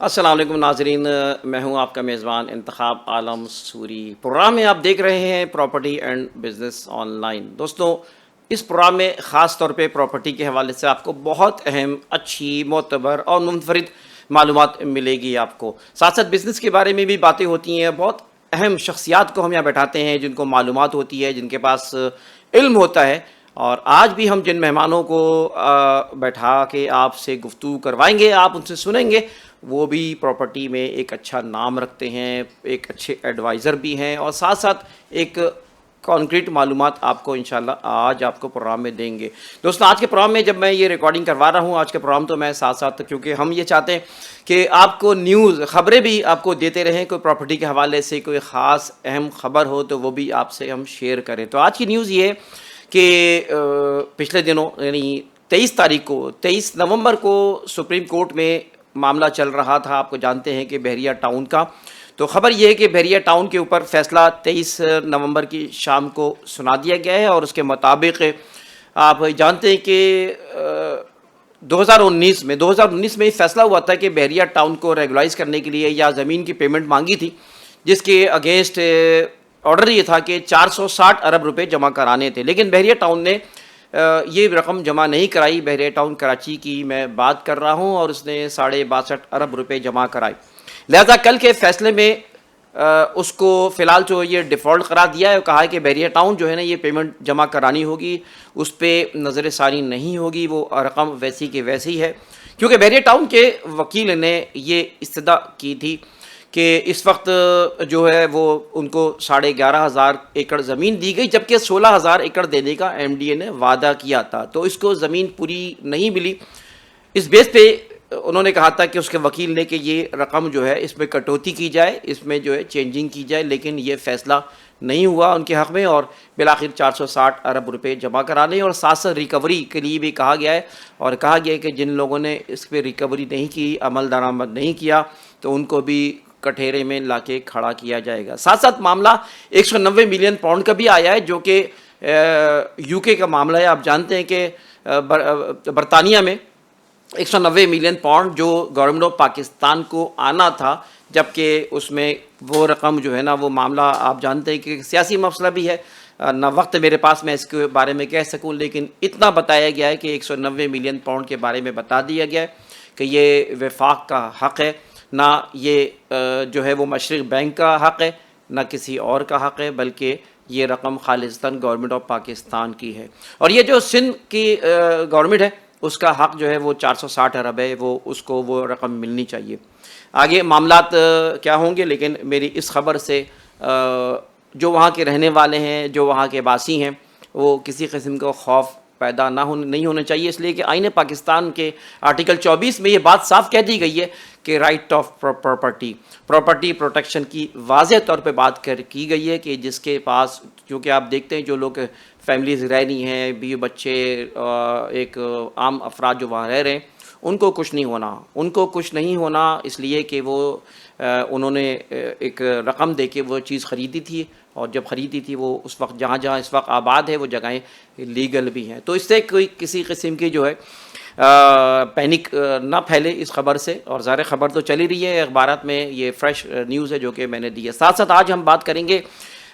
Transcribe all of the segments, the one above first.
السلام علیکم ناظرین، میں ہوں آپ کا میزبان انتخاب عالم سوری۔ پروگرام میں آپ دیکھ رہے ہیں property and business on line. دوستوں، اس پروگرام میں خاص طور پہ پراپرٹی کے حوالے سے آپ کو بہت اہم، اچھی، معتبر اور منفرد معلومات ملے گی آپ کو۔ ساتھ ساتھ بزنس کے بارے میں بھی باتیں ہوتی ہیں۔ بہت اہم شخصیات کو ہم یہاں بیٹھاتے ہیں جن کو معلومات ہوتی ہے، جن کے پاس علم ہوتا ہے۔ اور آج بھی ہم جن مہمانوں کو بیٹھا کے آپ سے گفتگو کروائیں گے، آپ ان سے سنیں گے، وہ بھی پراپرٹی میں ایک اچھا نام رکھتے ہیں، ایک اچھے ایڈوائزر بھی ہیں، اور ساتھ ساتھ ایک کانکریٹ معلومات آپ کو انشاءاللہ آج آپ کو پروگرام میں دیں گے۔ دوستوں، آج کے پروگرام میں جب میں یہ ریکارڈنگ کروا رہا ہوں، آج کے پروگرام تو میں ساتھ ساتھ، کیونکہ ہم یہ چاہتے ہیں کہ آپ کو نیوز خبریں بھی آپ کو دیتے رہیں، کوئی پراپرٹی کے حوالے سے کوئی خاص اہم خبر ہو تو وہ بھی آپ سے ہم شیئر کریں۔ تو آج کی نیوز یہ ہے کہ پچھلے دنوں یعنی 23 نومبر کو سپریم کورٹ میں معاملہ چل رہا تھا، آپ کو جانتے ہیں کہ بحریہ ٹاؤن کا۔ تو خبر یہ ہے کہ بحریہ ٹاؤن کے اوپر فیصلہ 23 نومبر کی شام کو سنا دیا گیا ہے، اور اس کے مطابق آپ جانتے ہیں کہ 2019 میں فیصلہ ہوا تھا کہ بحریہ ٹاؤن کو ریگولائز کرنے کے لیے یا زمین کی پیمنٹ مانگی تھی، جس کے اگینسٹ آرڈر یہ تھا کہ 460 ارب روپے جمع کرانے تھے، لیکن بحریہ ٹاؤن نے یہ رقم جمع نہیں کرائی۔ بحریہ ٹاؤن کراچی کی میں بات کر رہا ہوں، اور اس نے 62.5 ارب روپے جمع کرائے۔ لہذا کل کے فیصلے میں اس کو فی الحال جو یہ ڈیفالٹ قرار دیا ہے، وہ کہا ہے کہ بحریہ ٹاؤن جو ہے نا یہ پیمنٹ جمع کرانی ہوگی، اس پہ نظر ثانی نہیں ہوگی، وہ رقم ویسی کی ویسی ہے، کیونکہ بحریہ ٹاؤن کے وکیل نے یہ استدعا کی تھی کہ اس وقت جو ہے وہ ان کو 11,500 ایکڑ زمین دی گئی، جبکہ 16,000 ایکڑ دینے کا ایم ڈی اے نے وعدہ کیا تھا، تو اس کو زمین پوری نہیں ملی۔ اس بیس پہ انہوں نے کہا تھا کہ اس کے وکیل نے کہ یہ رقم جو ہے اس میں کٹوتی کی جائے، اس میں جو ہے چینجنگ کی جائے، لیکن یہ فیصلہ نہیں ہوا ان کے حق میں، اور بالآخر 460 ارب روپے جمع کرانے اور ساتھ ساتھ ریکوری کے لیے بھی کہا گیا ہے، اور کہا گیا ہے کہ جن لوگوں نے اس پہ ریکوری نہیں کی، عمل درآمد نہیں کیا، تو ان کو بھی کٹہرے میں لا کے کھڑا کیا جائے گا۔ ساتھ ساتھ معاملہ 190 ملین پاؤنڈ کا بھی آیا ہے، جو کہ یو کے کا معاملہ ہے۔ آپ جانتے ہیں کہ برطانیہ میں 190 ملین پاؤنڈ جو گورنمنٹ آف پاکستان کو آنا تھا، جبکہ اس میں وہ رقم جو ہے نا، وہ معاملہ آپ جانتے ہیں کہ سیاسی مسئلہ بھی ہے، نہ وقت میرے پاس میں اس کے بارے میں کہہ سکوں، لیکن اتنا بتایا گیا ہے کہ 190 ملین پاؤنڈ کے بارے میں بتا دیا گیا ہے کہ یہ وفاق کا حق ہے، نہ یہ جو ہے وہ مشرق بینک کا حق ہے، نہ کسی اور کا حق ہے، بلکہ یہ رقم خالصتاً گورنمنٹ آف پاکستان کی ہے۔ اور یہ جو سندھ کی گورنمنٹ ہے، اس کا حق جو ہے وہ 460 ارب ہے، وہ اس کو وہ رقم ملنی چاہیے۔ آگے معاملات کیا ہوں گے، لیکن میری اس خبر سے جو وہاں کے رہنے والے ہیں، جو وہاں کے باسی ہیں، وہ کسی قسم کا خوف پیدا نہیں ہونا چاہیے، اس لیے کہ آئین پاکستان کے آرٹیکل 24 میں یہ بات صاف کہہ دی گئی ہے کہ رائٹ آف پراپرٹی پروٹیکشن کی واضح طور پہ بات کی گئی ہے، کہ جس کے پاس، کیونکہ آپ دیکھتے ہیں جو لوگ فیملیز رہ رہی ہیں، بیوی بچے، ایک عام افراد جو وہاں رہ رہے ہیں، ان کو کچھ نہیں ہونا، اس لیے کہ وہ انہوں نے ایک رقم دے کے وہ چیز خریدی تھی، اور جب خریدی تھی وہ اس وقت جہاں اس وقت آباد ہے وہ جگہیں لیگل بھی ہیں، تو اس سے کوئی کسی قسم کی جو ہے پینک نہ پھیلے اس خبر سے، اور ظاہر خبر تو چلی رہی ہے اخبارات میں، یہ فریش نیوز ہے جو کہ میں نے دی ہے۔ ساتھ ساتھ آج ہم بات کریں گے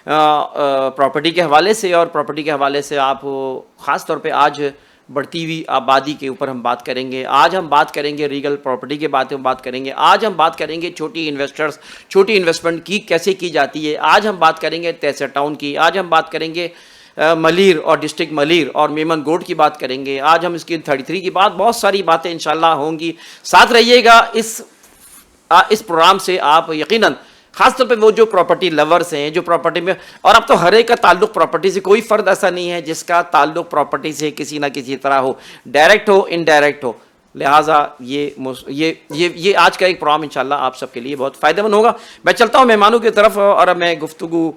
پراپرٹی کے حوالے سے، اور پراپرٹی کے حوالے سے آپ خاص طور پہ آج بڑھتی ہوئی آبادی کے اوپر ہم بات کریں گے۔ آج ہم بات کریں گے ریگل پراپرٹی کے بارے میں بات کریں گے۔ آج ہم بات کریں گے چھوٹی انویسٹمنٹ کی کیسے کی جاتی ہے۔ آج ہم بات کریں گے تیسر ٹاؤن کی۔ آج ہم بات کریں گے ملیر اور ڈسٹرکٹ ملیر اور میمن گوڈ کی بات کریں گے۔ آج ہم اسکیم 33 کی بہت ساری باتیں انشاءاللہ ہوں گی۔ ساتھ رہیے گا اس پروگرام سے، آپ یقیناً خاص طور پہ وہ جو پراپرٹی لورز ہیں، جو پراپرٹی میں، اور اب تو ہر ایک کا تعلق پراپرٹی سے، کوئی فرد ایسا نہیں ہے جس کا تعلق پراپرٹی سے کسی نہ کسی طرح ہو، ڈائریکٹ ہو انڈائریکٹ ہو، لہٰذا یہ آج کا ایک پروگرام انشاءاللہ آپ سب کے لیے بہت فائدہ مند ہوگا۔ میں چلتا ہوں مہمانوں کی طرف، اور اب میں گفتگو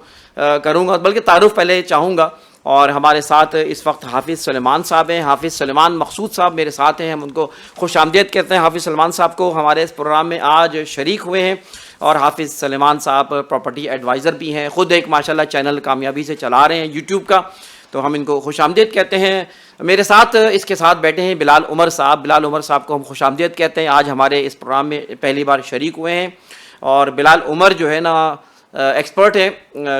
کروں گا، بلکہ تعارف پہلے چاہوں گا، اور ہمارے ساتھ اس وقت حافظ سلیمان صاحب ہیں، حافظ سلیمان مقصود صاحب میرے ساتھ ہیں، ہم ان کو خوش آمدید کہتے ہیں۔ حافظ سلیمان صاحب کو ہمارے اس پروگرام میں آج شریک ہوئے ہیں، اور حافظ سلیمان صاحب پراپرٹی ایڈوائزر بھی ہیں، خود ایک ماشاءاللہ چینل کامیابی سے چلا رہے ہیں یوٹیوب کا، تو ہم ان کو خوش آمدید کہتے ہیں. میرے ساتھ اس کے ساتھ بیٹھے ہیں بلال عمر صاحب. بلال عمر صاحب کو ہم خوش آمدید کہتے ہیں, آج ہمارے اس پروگرام میں پہلی بار شریک ہوئے ہیں. اور بلال عمر جو ہے نا ایکسپرٹ ہے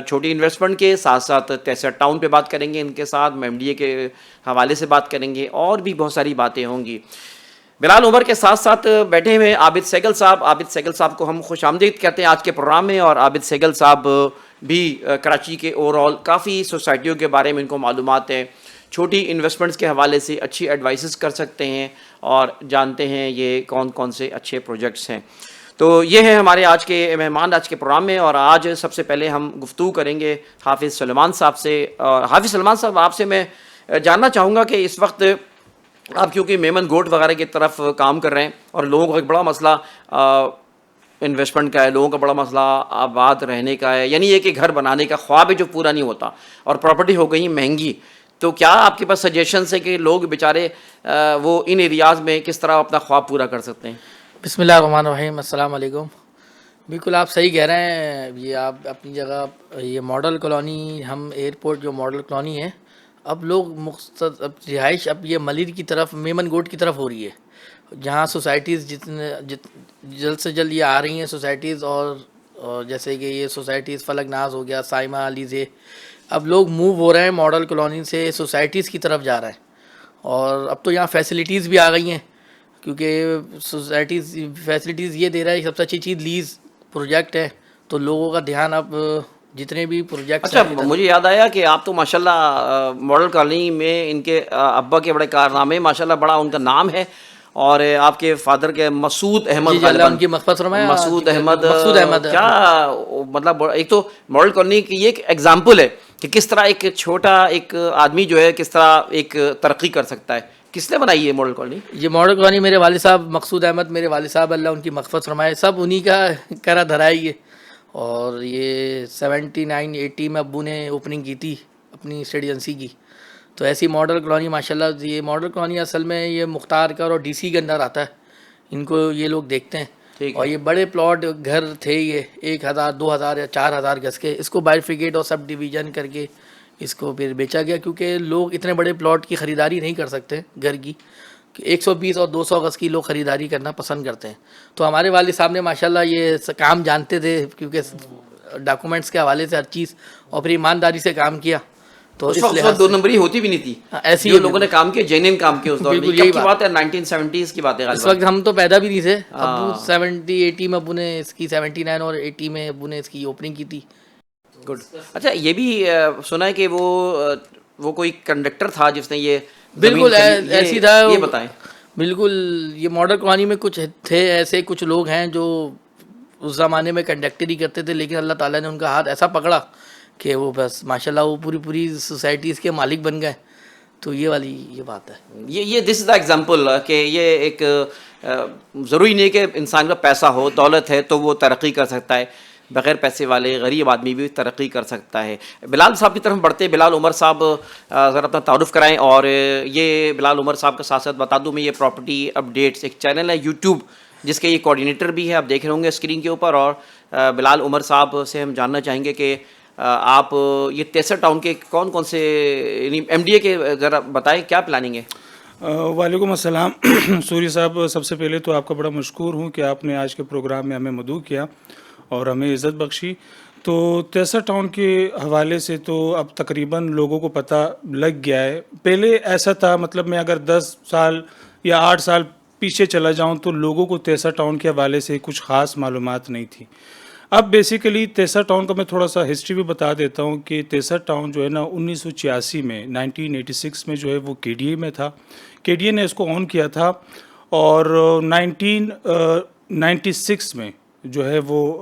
چھوٹی انویسٹمنٹ کے ساتھ ساتھ تیسر ٹاؤن پہ بات کریں گے ان کے ساتھ, میں MDA کے حوالے سے بات کریں گے, اور بھی بہت ساری باتیں ہوں گی. بلال عمر کے ساتھ ساتھ بیٹھے ہوئے عابد سہگل صاحب. عابد سہگل صاحب کو ہم خوش آمدید کہتے ہیں آج کے پروگرام میں. اور عابد سہگل صاحب بھی کراچی کے اوور آل کافی سوسائٹیوں کے بارے میں ان کو معلومات ہیں, چھوٹی انویسٹمنٹس کے حوالے سے اچھی ایڈوائسز کر سکتے ہیں اور جانتے ہیں یہ کون کون سے اچھے پروجیکٹس ہیں. تو یہ ہیں ہمارے آج کے مہمان آج کے پروگرام میں. اور آج سب سے پہلے ہم گفتگو کریں گے حافظ سلیمان صاحب سے. اور حافظ سلیمان صاحب, آپ سے میں جاننا چاہوں گا کہ اس وقت آپ کیونکہ میمن گوٹ وغیرہ کی طرف کام کر رہے ہیں اور لوگوں کا ایک بڑا مسئلہ انویسٹمنٹ کا ہے, لوگوں کا بڑا مسئلہ آباد رہنے کا ہے, یعنی یہ کہ گھر بنانے کا خواب ہے جو پورا نہیں ہوتا, اور پراپرٹی ہو گئی مہنگی. تو کیا آپ کے پاس سجیشنس ہے کہ لوگ بیچارے وہ ان ایریاز میں کس طرح اپنا خواب پورا کر سکتے ہیں؟ بسم اللہ الرحمن الرحیم. السلام علیکم. بالکل آپ صحیح کہہ رہے ہیں. یہ آپ اپنی جگہ یہ ماڈل کالونی, ہم ایئرپورٹ جو ماڈل کالونی ہے, اب لوگ اب رہائش اب یہ ملیر کی طرف میمن گوٹ کی طرف ہو رہی ہے, جہاں سوسائٹیز جلد سے جلد یہ آ رہی ہیں سوسائٹیز. اور جیسے کہ یہ سوسائٹیز فلک ناز ہو گیا, سائمہ علیزے, اب لوگ موو ہو رہے ہیں ماڈل کالونی سے سوسائٹیز کی طرف جا رہے ہیں. اور اب تو یہاں فیسلٹیز بھی آ گئی ہیں, کیونکہ سوسائٹیز فیسلٹیز یہ دے رہا ہے, سب سے اچھی چیز لیز پروجیکٹ ہے, تو لوگوں کا دھیان اب جتنے بھی پروجیکٹس. اچھا, مجھے یاد آیا کہ آپ تو ماشاءاللہ ماڈل کالونی میں ان کے ابا کے بڑے کارنامے, ماشاءاللہ بڑا ان کا نام ہے, اور آپ کے فادر کے مسعود احمد, اللہ ان کی مغفرت فرمائے, مسعود احمد, کیا مطلب ایک تو ماڈل کالونی کی یہ ایک ایگزامپل ہے کہ کس طرح ایک چھوٹا ایک آدمی جو ہے کس طرح ایک ترقی کر سکتا ہے. کس نے بنائی یہ ماڈل کالونی؟ یہ ماڈل کالونی میرے والد صاحب مسعود احمد, میرے والد صاحب اللہ ان کی مغفرت فرمائے, سب انہی کا کرا دھرا ہے یہ. اور یہ 79-80 میں ابو نے اوپننگ کی تھی اپنی اسٹیٹ ایجنسی کی. تو ایسی ماڈل کالونی ماشاءاللہ, یہ ماڈل کالونی اصل میں یہ مختار کر اور DC کے اندر آتا ہے, ان کو یہ لوگ دیکھتے ہیں. اور یہ بڑے پلاٹ گھر تھے, یہ 1000 2000 یا 4000 گز کے, اس کو بائیفرکیٹ اور سب ڈویژن کر کے اس کو پھر بیچا گیا, کیونکہ لوگ اتنے بڑے پلاٹ کی خریداری نہیں کر سکتے گھر کی, 120 اور 200 گز کی لوگ خریداری کرنا پسند کرتے ہیں. تو ہمارے والد صاحب نے ماشاءاللہ یہ کام جانتے تھے, کیونکہ ڈاکومنٹس کے حوالے سے ہر چیز, اور پھر ایمانداری سے کام کیا. تو اس وقت 2 نمبری ہوتی بھی نہیں تھی, ایسی جو لوگوں نے کام کیا جینین کام کیا اس دور میں. کب کی بات ہے؟ 1970s کی بات ہے. اس وقت ہم تو پیدا بھی نہیں تھے. ابو 70-80 میں ابو نے اس کی 79 اور 80 میں ابو نے اس کی اوپننگ کی تھی. گڈ. اچھا, یہ بھی سنا ہے کہ وہ کوئی کنڈکٹر تھا جس نے یہ بالکل ایسی تھا, یہ بتائیں. بالکل یہ ماڈل کالونی میں کچھ تھے ایسے کچھ لوگ ہیں جو اس زمانے میں کنڈکٹری کرتے تھے, لیکن اللہ تعالیٰ نے ان کا ہاتھ ایسا پکڑا کہ وہ بس ماشاءاللہ وہ پوری سوسائٹیز کے مالک بن گئے. تو یہ والی یہ بات ہے. یہ دس از دا ایگزامپل کہ یہ ایک ضروری نہیں کہ انسان کا پیسہ ہو, دولت ہے تو وہ ترقی کر سکتا ہے, بغیر پیسے والے غریب آدمی بھی ترقی کر سکتا ہے. بلال صاحب کی طرف بڑھتے. بلال عمر صاحب ذرا اپنا تعارف کرائیں. اور یہ بلال عمر صاحب کے ساتھ ساتھ بتا دوں میں, یہ پراپرٹی اپڈیٹس ایک چینل ہے YouTube جس کے یہ کوآرڈینیٹر بھی ہے, آپ دیکھ رہے ہوں گے اسکرین کے اوپر. اور بلال عمر صاحب سے ہم جاننا چاہیں گے کہ آپ یہ تیسر ٹاؤن کے کون کون سے MDA کے ذرا بتائیں کیا پلاننگ ہے. وعلیکم السلام. سوری صاحب, سب سے پہلے تو آپ کا بڑا مشکور ہوں کہ آپ نے آج کے پروگرام میں ہمیں مدعو کیا اور ہمیں عزت بخشی. تو تیسر ٹاؤن کے حوالے سے تو اب تقریباً لوگوں کو پتہ لگ گیا ہے. پہلے ایسا تھا, مطلب میں اگر 10 سال یا 8 سال پیچھے چلا جاؤں تو لوگوں کو تیسر ٹاؤن کے حوالے سے کچھ خاص معلومات نہیں تھی. اب بیسیکلی تیسر ٹاؤن کا میں تھوڑا سا ہسٹری بھی بتا دیتا ہوں کہ تیسر ٹاؤن جو ہے نا 1986 میں 1986 میں جو ہے وہ KDA میں تھا. KDA نے اس کو آن کیا تھا, اور 1996 میں جو ہے وہ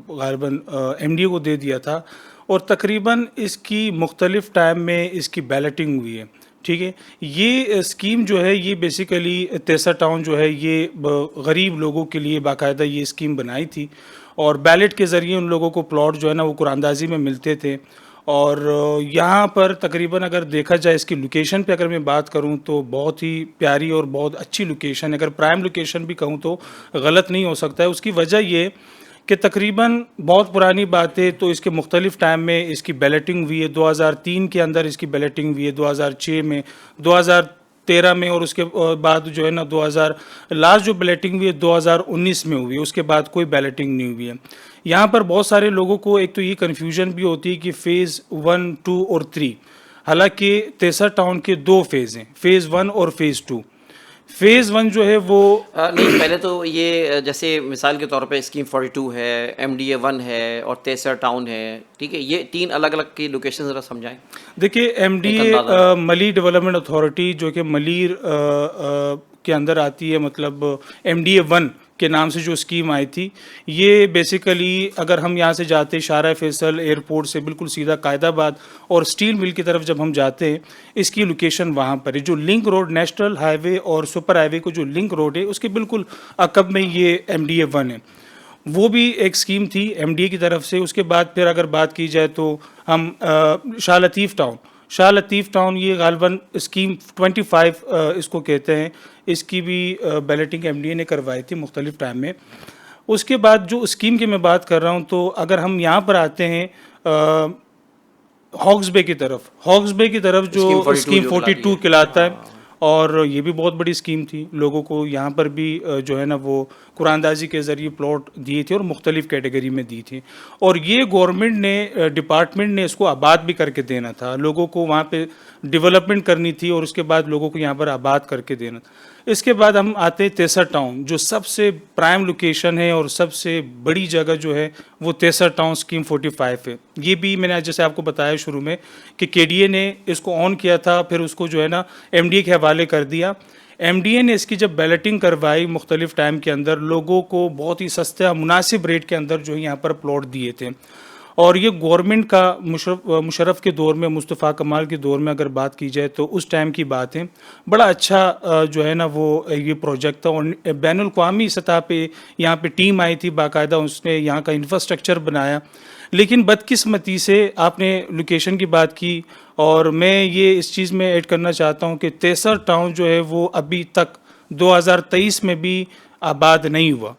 غالباً MDA کو دے دیا تھا. اور تقریباً اس کی مختلف ٹائم میں اس کی بیلٹنگ ہوئی ہے. ٹھیک ہے, یہ اسکیم جو ہے یہ بیسیکلی تیسر ٹاؤن جو ہے یہ غریب لوگوں کے لیے باقاعدہ یہ اسکیم بنائی تھی, اور بیلٹ کے ذریعے ان لوگوں کو پلاٹ جو ہے نا وہ قرآن اندازی میں ملتے تھے. اور یہاں پر تقریباً اگر دیکھا جائے اس کی لوکیشن پہ اگر میں بات کروں تو بہت ہی پیاری اور بہت اچھی لوکیشن ہے. اگر پرائم لوکیشن بھی کہوں تو غلط نہیں ہو سکتا ہے. اس کی وجہ یہ کہ تقریباً بہت پرانی بات ہے تو اس کے مختلف ٹائم میں اس کی بیلٹنگ ہوئی ہے. 2003 کے اندر اس کی بیلٹنگ ہوئی ہے, 2006 میں, 2013 میں, اور اس کے بعد جو ہے نا 2000 لاسٹ جو بیلٹنگ ہوئی ہے 2019 میں ہوئی ہے. اس کے بعد کوئی بیلٹنگ نہیں ہوئی ہے. یہاں پر بہت سارے لوگوں کو ایک تو یہ کنفیوژن بھی ہوتی ہے کہ فیز 1, 2 اور 3, حالانکہ تیسر ٹاؤن کے 2 فیز ہیں, فیز 1 اور فیز 2. فیز 1 جو ہے وہ نہیں, پہلے تو یہ جیسے مثال کے طور پہ اسکیم 42 ہے, MDA 1 ہے اور تیسر ٹاؤن ہے, ٹھیک ہے, یہ 3 الگ الگ کی لوکیشن ذرا سمجھائیں. دیکھیے MDA ملیر ڈیولپمنٹ اتھارٹی جو کہ ملیر کے اندر آتی ہے, مطلب MDA 1 کے نام سے جو اسکیم آئی تھی, یہ بیسیکلی اگر ہم یہاں سے جاتے شارع فیصل ایئرپورٹ سے بالکل سیدھا قائد آباد اور اسٹیل مل کی طرف جب ہم جاتے ہیں, اس کی لوکیشن وہاں پر ہے. جو لنک روڈ نیشنل ہائی وے اور سپر ہائی وے کو جو لنک روڈ ہے اس کے بالکل عقب میں یہ MDA 1 ہے. وہ بھی ایک اسکیم تھی MDA کی طرف سے. اس کے بعد پھر اگر بات کی جائے تو ہم شاہ لطیف ٹاؤن یہ غالباً اسکیم 25 اس کو کہتے ہیں, اس کی بھی بیلٹنگ MDA نے کروائی تھی مختلف ٹائم میں. اس کے بعد جو اسکیم کی میں بات کر رہا ہوں, تو اگر ہم یہاں پر آتے ہیں ہاکس بے کی طرف جو اسکیم 42 کہلاتا ہے, اور یہ بھی بہت بڑی اسکیم تھی. لوگوں کو یہاں پر بھی جو ہے نا وہ قرآن دازی کے ذریعے پلاٹ دیے تھے اور مختلف کیٹیگری میں دی تھی, اور یہ گورنمنٹ نے ڈپارٹمنٹ نے اس کو آباد بھی کر کے دینا تھا. لوگوں کو وہاں پہ ڈیولپمنٹ کرنی تھی اور اس کے بعد لوگوں کو یہاں پر آباد کر کے دینا تھا. اس کے بعد ہم آتے ہیں تیسر ٹاؤن, جو سب سے پرائم لوکیشن ہے اور سب سے بڑی جگہ جو ہے وہ تیسر ٹاؤن اسکیم 45 ہے. یہ بھی میں نے جیسے آپ کو بتایا شروع میں کہ KDA نے اس کو آن کیا تھا, پھر اس کو جو ہے نا MDA کے حوالے کر دیا. MDA نے اس کی جب بیلٹنگ کروائی مختلف ٹائم کے اندر, لوگوں کو بہت ہی سستا مناسب ریٹ کے اندر جو ہے یہاں پر پلاٹ دیے تھے. اور یہ گورنمنٹ کا مشرف کے دور میں, مصطفیٰ کمال کے دور میں اگر بات کی جائے تو اس ٹائم کی بات ہے, بڑا اچھا جو ہے نا وہ یہ پروجیکٹ تھا. اور بین الاقوامی سطح پہ یہاں پہ ٹیم آئی تھی باقاعدہ, اس نے یہاں کا انفراسٹرکچر بنایا. لیکن بدقسمتی سے آپ نے لوکیشن کی بات کی, اور میں یہ اس چیز میں ایڈ کرنا چاہتا ہوں کہ تیسر ٹاؤن جو ہے وہ ابھی تک 2023 میں بھی آباد نہیں ہوا.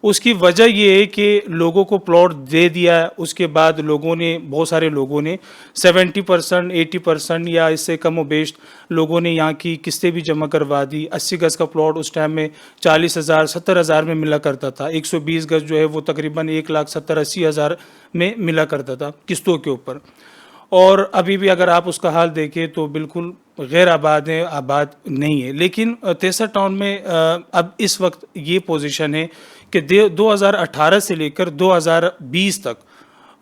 اس کی وجہ یہ ہے کہ لوگوں کو پلاٹ دے دیا, اس کے بعد لوگوں نے, بہت سارے لوگوں نے 70%, 80% یا اس سے کم و بیش لوگوں نے یہاں کی قسطیں بھی جمع کروا دی. 80 گز کا پلاٹ اس ٹائم میں 40,000 70,000 میں ملا کرتا تھا. 120 گز جو ہے وہ تقریباً 1,70,000-80,000 میں ملا کرتا تھا قسطوں کے اوپر. اور ابھی بھی اگر آپ اس کا حال دیکھیں تو بالکل غیر آباد ہے, آباد نہیں ہے. لیکن تیسر ٹاؤن میں اب اس وقت یہ پوزیشن ہے کہ 2018 سے لے کر 2020 تک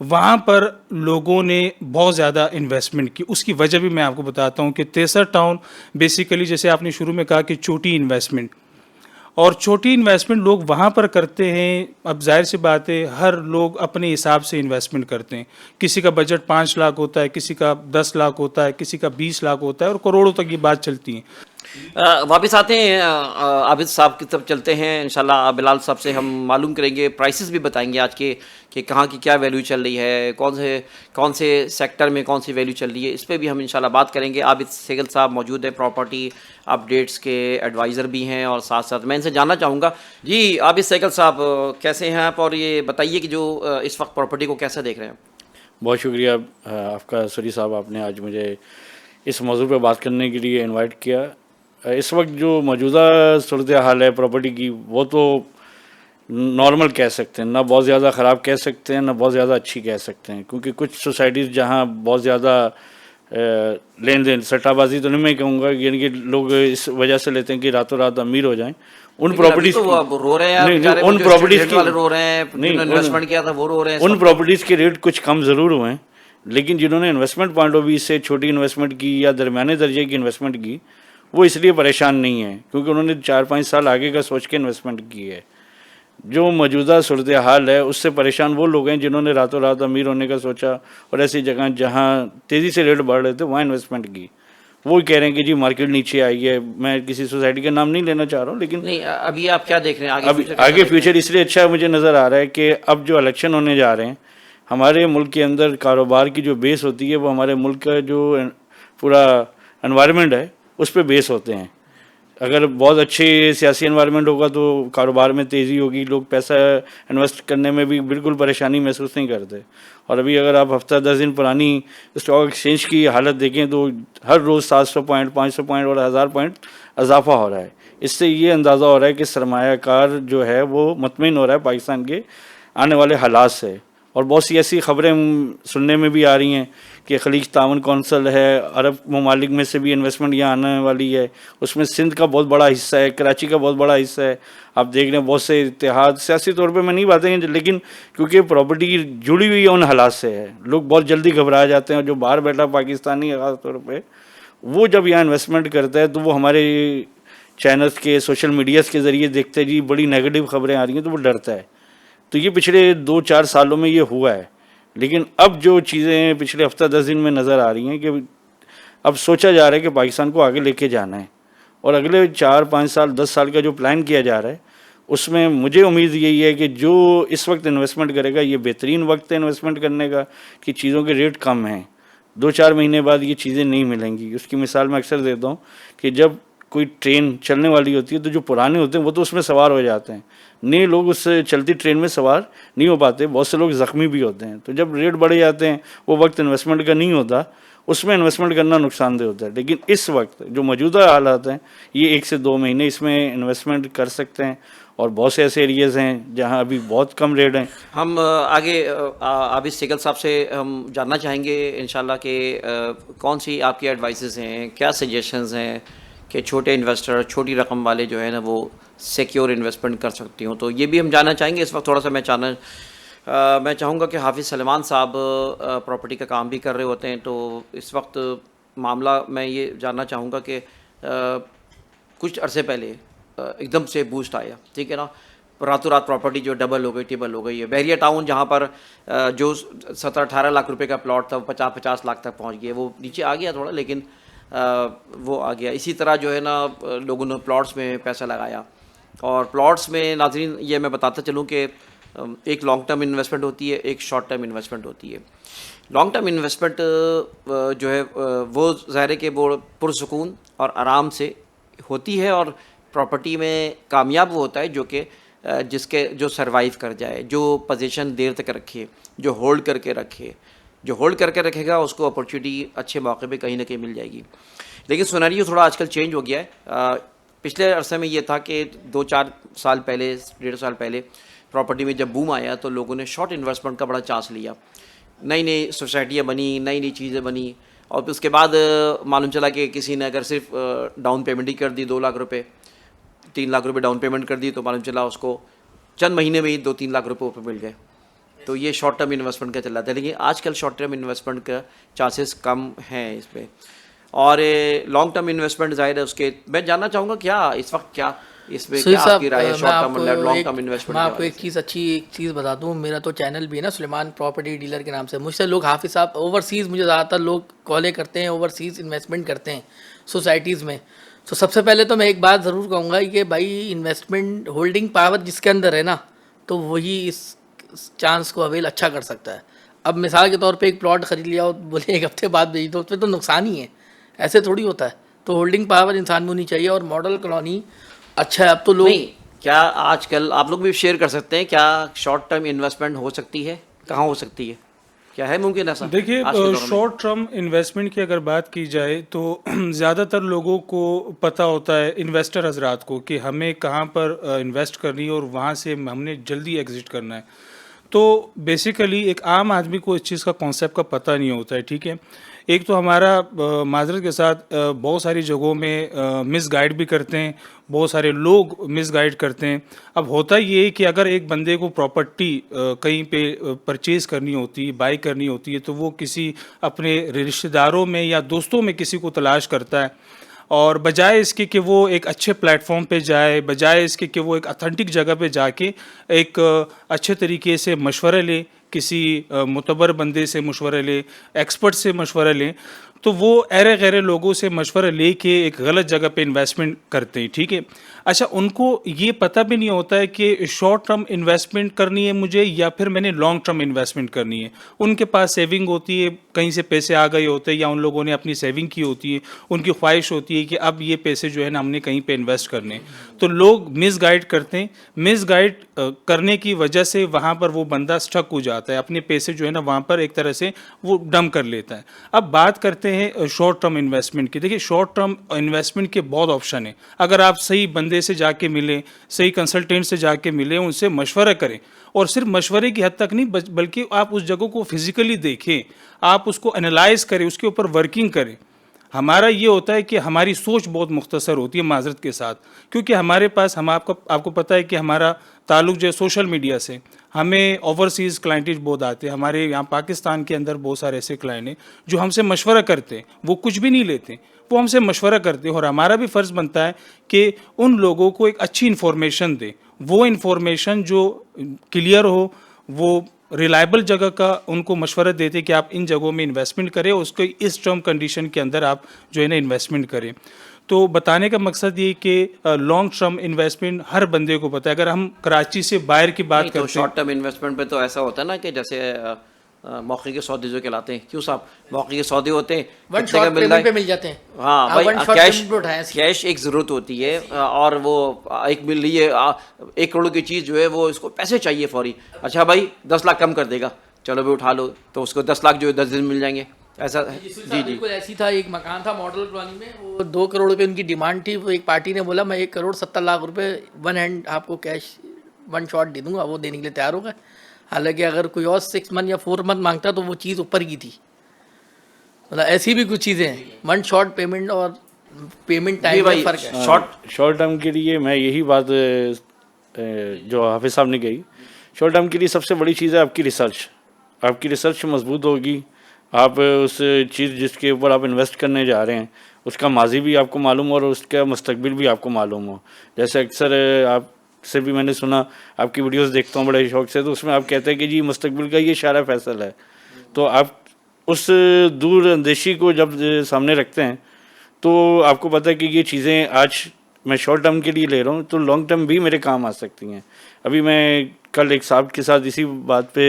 وہاں پر لوگوں نے بہت زیادہ انویسٹمنٹ کی. اس کی وجہ بھی میں آپ کو بتاتا ہوں کہ تیسر ٹاؤن بیسیکلی جیسے آپ نے شروع میں کہا کہ چھوٹی انویسٹمنٹ, اور چھوٹی انویسٹمنٹ لوگ وہاں پر کرتے ہیں. اب ظاہر سی بات ہے ہر لوگ اپنے حساب سے انویسٹمنٹ کرتے ہیں. کسی کا بجٹ 5 لاکھ ہوتا ہے, کسی کا 10 لاکھ ہوتا ہے, کسی کا 20 لاکھ ہوتا ہے, اور کروڑوں تک یہ بات چلتی ہے. واپس آتے ہیں عابد صاحب کی طرف چلتے ہیں. انشاءاللہ بلال صاحب سے ہم معلوم کریں گے, پرائسز بھی بتائیں گے آج کے کہ کہاں کی کیا ویلیو چل رہی ہے, کون سے سیکٹر میں کون سی ویلیو چل رہی ہے, اس پہ بھی ہم انشاءاللہ بات کریں گے. عابد سہگل صاحب موجود ہیں, پراپرٹی اپڈیٹس کے ایڈوائزر بھی ہیں, اور ساتھ ساتھ میں ان سے جاننا چاہوں گا. جی عابد سہگل صاحب کیسے ہیں آپ, اور یہ بتائیے کہ جو اس وقت پراپرٹی کو کیسا دیکھ رہے ہیں؟ بہت شکریہ آپ کا سری صاحب, آپ نے آج مجھے اس موضوع پہ بات کرنے کے لیے انوائٹ کیا. اس وقت جو موجودہ صورتحال ہے پراپرٹی کی وہ تو نارمل کہہ سکتے ہیں, نہ بہت زیادہ خراب کہہ سکتے ہیں, نہ بہت زیادہ اچھی کہہ سکتے ہیں. کیونکہ کچھ سوسائٹیز جہاں بہت زیادہ لین دین سٹہ بازی تو نہیں میں کہوں گا, یعنی کہ لوگ اس وجہ سے لیتے ہیں کہ راتوں رات امیر ہو جائیں. ان پراپرٹیز ان پراپرٹیز کے ریٹ کچھ کم ضرور ہوئے ہیں, لیکن جنہوں نے انویسٹمنٹ پوائنٹ آف ویو سے چھوٹی انویسٹمنٹ کی یا درمیانے درجے کی انویسٹمنٹ کی, وہ اس لیے پریشان نہیں ہیں کیونکہ انہوں نے 4-5 سال آگے کا سوچ کے انویسٹمنٹ کی ہے. جو موجودہ صورتحال ہے اس سے پریشان وہ لوگ ہیں جنہوں نے راتوں رات امیر ہونے کا سوچا اور ایسی جگہ جہاں تیزی سے ریٹ بڑھ رہے تھے وہاں انویسٹمنٹ کی. وہ کہہ رہے ہیں کہ جی مارکیٹ نیچے آئی ہے. میں کسی سوسائٹی کا نام نہیں لینا چاہ رہا ہوں, لیکن نہیں ابھی آپ کیا دیکھ رہے ہیں آگے فیوچر اس لیے اچھا مجھے نظر آ رہا ہے کہ اب جو الیکشن ہونے جا رہے ہیں, ہمارے ملک کے اندر کاروبار کی جو بیس ہوتی ہے وہ ہمارے ملک کا جو پورا انوائرمنٹ ہے اس پہ بیس ہوتے ہیں. اگر بہت اچھے سیاسی انوائرمنٹ ہوگا تو کاروبار میں تیزی ہوگی, لوگ پیسہ انویسٹ کرنے میں بھی بالکل پریشانی محسوس نہیں کرتے. اور ابھی اگر آپ ہفتہ 10 دن پرانی اسٹاک ایکسچینج کی حالت دیکھیں تو ہر روز 700 پوائنٹ 500 پوائنٹ اور 1000 پوائنٹ اضافہ ہو رہا ہے. اس سے یہ اندازہ ہو رہا ہے کہ سرمایہ کار جو ہے وہ مطمئن ہو رہا ہے پاکستان کے آنے والے حالات سے. اور بہت سی ایسی خبریں سننے میں بھی آ رہی ہیں کہ خلیج تعاون کونسل ہے, عرب ممالک میں سے بھی انویسٹمنٹ یہاں آنے والی ہے, اس میں سندھ کا بہت بڑا حصہ ہے, کراچی کا بہت بڑا حصہ ہے. آپ دیکھ رہے ہیں بہت سے اتحاد, سیاسی طور پہ میں نہیں باتیں, لیکن کیونکہ پراپرٹی جڑی ہوئی ہے ان حالات سے ہے, لوگ بہت جلدی گھبرا جاتے ہیں. اور جو باہر بیٹھا پاکستانی ہے خاص طور پہ, وہ جب یہاں انویسٹمنٹ کرتا ہے تو وہ ہمارے چینلز کے سوشل میڈیاز کے ذریعے دیکھتے ہیں جی بڑی نیگیٹو خبریں آ رہی ہیں تو وہ ڈرتا ہے. تو یہ پچھلے 2-4 سالوں میں یہ ہوا ہے. لیکن اب جو چیزیں پچھلے ہفتہ 10 دن میں نظر آ رہی ہیں کہ اب سوچا جا رہا ہے کہ پاکستان کو آگے لے کے جانا ہے, اور اگلے 4-5 سال 10 سال کا جو پلان کیا جا رہا ہے اس میں مجھے امید یہی ہے کہ جو اس وقت انویسٹمنٹ کرے گا یہ بہترین وقت ہے انویسٹمنٹ کرنے کا, کہ چیزوں کے ریٹ کم ہیں. 2-4 مہینے بعد یہ چیزیں نہیں ملیں گی. اس کی مثال میں اکثر دیتا ہوں کہ جب کوئی ٹرین چلنے والی ہوتی ہے تو جو پرانے ہوتے ہیں وہ تو اس میں سوار ہو جاتے ہیں, نئے لوگ اس چلتی ٹرین میں سوار نہیں ہو پاتے, بہت سے لوگ زخمی بھی ہوتے ہیں. تو جب ریٹ بڑھے جاتے ہیں وہ وقت انویسٹمنٹ کا نہیں ہوتا, اس میں انویسٹمنٹ کرنا نقصان دہ ہوتا ہے. لیکن اس وقت جو موجودہ حالات ہیں یہ 1 سے 2 مہینے اس میں انویسٹمنٹ کر سکتے ہیں, اور بہت سے ایسے ایریاز ہیں جہاں ابھی بہت کم ریٹ ہیں. ہم آگے عابد سیگل صاحب سے ہم جاننا چاہیں گے انشاءاللہ کہ کون سی آپ کی ایڈوائسز ہیں, کیا سجیشنز ہیں کہ چھوٹے انویسٹر, چھوٹی رقم والے جو ہے نا وہ سیکیور انویسٹمنٹ کر سکتی ہوں. تو یہ بھی ہم جاننا چاہیں گے. اس وقت تھوڑا سا میں چاہوں گا کہ حافظ سلیمان صاحب پراپرٹی کا کام بھی کر رہے ہوتے ہیں, تو اس وقت معاملہ میں یہ جاننا چاہوں گا کہ کچھ عرصے پہلے ایک دم سے بوسٹ آیا, ٹھیک ہے نا, راتوں رات پراپرٹی جو ڈبل ہو گئی, ٹربل ہو گئی ہے. بحریہ ٹاؤن جہاں پر جو 17-18 لاکھ روپے کا پلاٹ تھا وہ 50-50 لاکھ تک پہنچ گیا, وہ نیچے آ گیا تھوڑا, لیکن وہ آ گیا. اسی طرح جو ہے نا لوگوں نے پلاٹس میں پیسہ لگایا, اور پلاٹس میں ناظرین یہ میں بتاتا چلوں کہ ایک لانگ ٹرم انویسٹمنٹ ہوتی ہے, ایک شارٹ ٹرم انویسٹمنٹ ہوتی ہے. لانگ ٹرم انویسٹمنٹ جو ہے وہ ظاہر ہے کہ وہ پرسکون اور آرام سے ہوتی ہے, اور پراپرٹی میں کامیاب وہ ہوتا ہے جو کہ جو سروائیو کر جائے, جو پوزیشن دیر تک رکھے, جو ہولڈ کر کے رکھے. جو ہولڈ کر کے رکھے گا اس کو اپرچونیٹی اچھے موقع پہ کہیں نہ کہیں مل جائے گی. لیکن سیناریو تھوڑا آج کل چینج ہو گیا ہے. پچھلے عرصے میں یہ تھا کہ 2-4 سال پہلے, 1.5 سال پہلے پراپرٹی میں جب بوم آیا تو لوگوں نے شارٹ انویسٹمنٹ کا بڑا چانس لیا. نئی نئی سوسائٹیاں بنی, نئی نئی چیزیں بنی, اور پھر اس کے بعد معلوم چلا کہ کسی نے اگر صرف ڈاؤن پیمنٹ ہی کر دی 2 لاکھ روپے, 3 لاکھ روپے ڈاؤن پیمنٹ کر دی, تو معلوم چلا اس کو چند مہینے میں ہی 2-3 لاکھ روپے اوپر مل گئے. تو یہ شارٹ ٹرم انویسٹمنٹ کا چل رہا تھا. لیکن آج کل شارٹ ٹرم انویسٹمنٹ کا چانسز کم ہیں اس پہ, اور لانگ ٹرم انویسٹمنٹ ظاہر ہے اس کے. میں جاننا چاہوں گا کیا اس وقت کیا اس میں کیا آپ کی رائے ہے شارٹ ٹرم اور لانگ ٹرم انویسٹمنٹ. میں آپ کو ایک چیز بتا دوں, میرا تو چینل بھی ہے نا سلیمان پراپرٹی ڈیلر کے نام سے. مجھ سے لوگ حافظ صاحب اوورسیز, مجھے زیادہ تر لوگ کالیں کرتے ہیں, اوورسیز انویسٹمنٹ کرتے ہیں سوسائٹیز میں. تو سب سے پہلے تو میں ایک بات ضرور کہوں گا کہ بھائی انویسٹمنٹ ہولڈنگ پاور جس کے اندر ہے نا تو وہی اس چانس کو اویل اچھا کر سکتا ہے. اب مثال کے طور پہ ایک پلاٹ خرید لیا اور بولے 1 ہفتے بعد بھیج دو, اس میں تو نقصان ہی ہے, ایسے تھوڑی ہوتا ہے. تو ہولڈنگ پاور انسان کو ہونی چاہیے. اور ماڈل کالونی اچھا ہے. اب تو لوگ کیا آج کل آپ لوگ بھی شیئر کر سکتے ہیں, کیا شارٹ ٹرم انویسٹمنٹ ہو سکتی ہے, کہاں ہو سکتی ہے, کیا ہے ممکن ایسا؟ دیکھیے شارٹ ٹرم انویسٹمنٹ کی اگر بات کی جائے تو زیادہ تر لوگوں کو پتہ ہوتا ہے, انویسٹر حضرات کو, کہ ہمیں کہاں پر انویسٹ کرنی ہے اور وہاں سے ہم نے جلدی ایگزٹ کرنا ہے. تو بیسیکلی ایک عام آدمی کو اس چیز کا کانسیپٹ کا پتہ نہیں ہوتا ہے, ٹھیک ہے. ایک تو ہمارا معذرت کے ساتھ بہت ساری جگہوں میں مس گائیڈ بھی کرتے ہیں, بہت سارے لوگ مس گائیڈ کرتے ہیں. اب ہوتا یہ ہے کہ اگر ایک بندے کو پراپرٹی کہیں پہ پرچیز کرنی ہوتی ہے, بائی کرنی ہوتی ہے, تو وہ کسی اپنے رشتہ داروں میں یا دوستوں میں کسی کو تلاش کرتا ہے, اور بجائے اس کے کہ وہ ایک اچھے پلیٹ فارم پہ جائے, بجائے اس کے کہ وہ ایک اتھینٹک جگہ پہ جا کے ایک اچھے طریقے سے مشورہ لے, کسی معتبر بندے سے مشورہ لیں, ایکسپرٹ سے مشورہ لیں, تو وہ ایرے غیرے لوگوں سے مشورہ لے کے ایک غلط جگہ پہ انویسٹمنٹ کرتے ہیں. ٹھیک ہے, اچھا ان کو یہ پتہ بھی نہیں ہوتا ہے کہ شارٹ ٹرم انویسٹمنٹ کرنی ہے مجھے یا پھر میں نے لانگ ٹرم انویسٹمنٹ کرنی ہے. ان کے پاس سیونگ ہوتی ہے, کہیں سے پیسے آ گئے ہوتے ہیں یا ان لوگوں نے اپنی سیونگ کی ہوتی ہے, ان کی خواہش ہوتی ہے کہ اب یہ پیسے جو ہے نا ہم نے کہیں پہ انویسٹ کرنے, تو لوگ مس گائیڈ کرتے ہیں. مس گائیڈ کرنے کی وجہ سے وہاں پر وہ بندہ سٹک ہو جاتا ہے, اپنے پیسے جو ہے نا وہاں پر ایک طرح سے وہ ڈم کر لیتا ہے. اب بات کرتے ہیں شارٹ ٹرم انویسٹمنٹ کی. دیکھیے شارٹ ٹرم انویسٹمنٹ کے بہت آپشن ہیں. اگر آپ صحیح بندے سے جا کے ملیں, صحیح کنسلٹینٹ سے جا کے ملیں, ان سے مشورہ کریں, اور صرف مشورے کی حد تک نہیں بلکہ آپ اس جگہ کو فزیکلی دیکھیں, آپ اس کو انالائز کریں, اس کے اوپر ورکنگ کریں. ہمارا یہ ہوتا ہے کہ ہماری سوچ بہت مختصر ہوتی ہے معذرت کے ساتھ, کیونکہ ہمارے پاس آپ کو پتہ ہے کہ ہمارا تعلق جو ہے سوشل میڈیا سے, ہمیں اوورسیز کلائنٹس بہت آتے ہیں. ہمارے یہاں پاکستان کے اندر بہت سارے ایسے کلائنٹ ہیں جو ہم سے مشورہ کرتے ہیں, وہ کچھ بھی نہیں لیتے, وہ ہم سے مشورہ کرتے ہیں, اور ہمارا بھی فرض بنتا ہے کہ ان لوگوں کو ایک اچھی انفارمیشن دیں. وہ انفارمیشن جو کلیئر ہو, وہ ریلائبل جگہ کا ان کو مشورہ دیتے کہ آپ ان جگہوں میں انویسٹمنٹ کریں, اس کو اس ٹرم کنڈیشن کے اندر آپ جو ہے نا انویسٹمنٹ کریں. تو بتانے کا مقصد یہ کہ لانگ ٹرم انویسٹمنٹ ہر بندے کو پتہ ہے. اگر ہم کراچی سے باہر کی بات تو کرتے ہیں, شارٹ ٹرم انویسٹمنٹ پہ تو ایسا ہوتا ہے نا کہ جیسے موقع کے سودے جو کہلاتے ہیں, کیوں صاحب موقع کے سودے ہوتے ہیں, ون کتنے کا شاٹ مل رہا پیمنٹ پہ ہے, مل جاتے ہیں. ہاں آپ بھائی ون شاٹ کیش پیمنٹ پہ اٹھائیں. کیش ایک ضرورت ہوتی ہے, اور وہ ایک مل رہی ہے 1 کروڑ کی چیز جو ہے وہ اس کو پیسے چاہیے فوری. اچھا بھائی 10 لاکھ کم کر دے گا, چلو بھی اٹھا لو, تو اس کو 10 لاکھ جو ہے 10 دن مل جائیں گے. ایسا جی جی بالکل ایسی تھا. ایک مکان تھا ماڈل کالونی میں, وہ 2 کروڑ روپے ان کی ڈیمانڈ تھی. وہ ایک پارٹی نے بولا میں 1 کروڑ 70 لاکھ روپے ون ہینڈ آپ کو کیش ون شاٹ دے دوں گا. وہ دینے کے لیے تیار ہو گئے. حالانکہ اگر کوئی اور 6 منتھ یا 4 منتھ مانگتا تو وہ چیز اوپر کی تھی. مطلب ایسی بھی کچھ چیزیں ہیں. ون شاٹ پیمنٹ اور پیمنٹ ٹائم میں فرق ہے. شارٹ ٹرم کے لیے میں یہی بات جو حافظ صاحب نے کہی, شارٹ ٹرم کے لیے سب سے بڑی چیز ہے آپ کی ریسرچ. آپ کی ریسرچ مضبوط ہوگی, آپ اس چیز جس کے اوپر آپ انویسٹ کرنے جا رہے ہیں اس کا ماضی بھی آپ کو معلوم ہو اور اس کا مستقبل بھی آپ کو معلوم ہو. جیسے اکثر آپ سے بھی میں نے سنا, آپ کی ویڈیوز دیکھتا ہوں بڑے شوق سے, تو اس میں آپ کہتے ہیں کہ جی مستقبل کا یہ شارع فیصل ہے. تو آپ اس دور اندیشی کو جب سامنے رکھتے ہیں تو آپ کو پتہ ہے کہ یہ چیزیں آج میں شارٹ ٹرم کے لیے لے رہا ہوں تو لانگ ٹرم بھی میرے کام آ سکتی ہیں. ابھی میں کل ایک صاحب کے ساتھ اسی بات پہ